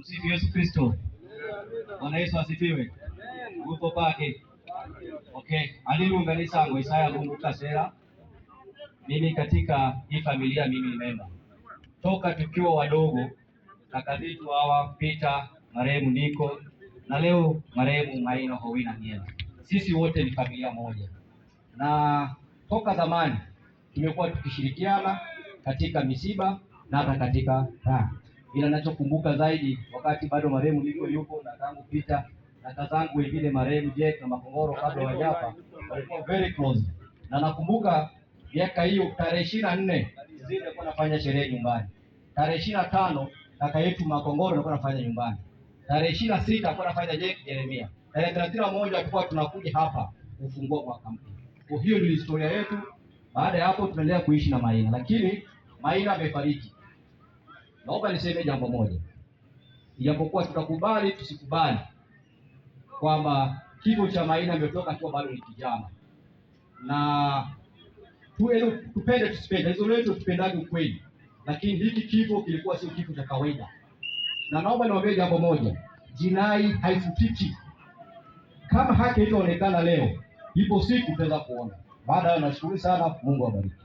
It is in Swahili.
Msifu Yesu Kristo. Bwana Yesu asifiwe. Upo pake. Okay, aliunganisha ngo Isaya Mungu kasera. Mimi katika hii familia mimi ni memba. Toka tukiwa wadogo, kaka zetu hawa Peter, marehemu Niko na leo marehemu Maina Howina Nyela. Sisi wote ni familia moja. Na toka zamani tumekuwa tukishirikiana katika misiba na hata katika raha. Ila ninachokumbuka zaidi wakati bado marehemu Niko yupo na tangu Peter na kazangu wengine marehemu Jack na Makongoro kabla wajapa walikuwa very close. Na nakumbuka miaka hiyo tarehe 24 zile nilikuwa nafanya sherehe nyumbani. Tarehe 25 kaka yetu Makongoro alikuwa anafanya nyumbani. Tarehe 26 alikuwa anafanya Jack Jeremia. Tarehe 31 tulikuwa tunakuja hapa kufungua mwaka mpya. Kwa hiyo ni historia yetu. Baada ya hapo tunaendelea kuishi na Maina, lakini Maina amefariki. Naomba niseme jambo moja. Ijapokuwa tutakubali tusikubali kwamba kifo cha Maina ametoka akiwa bado ni kijana. Na tupende tusipende, hizo letu tupendage ukweli. Lakini hiki kifo kilikuwa sio kifo cha kawaida. Na naomba niwaambie jambo moja. Jinai haifutiki. Kama haki itaonekana leo, ipo siku tutaweza kuona. Baada ya nashukuru sana, Mungu awabariki.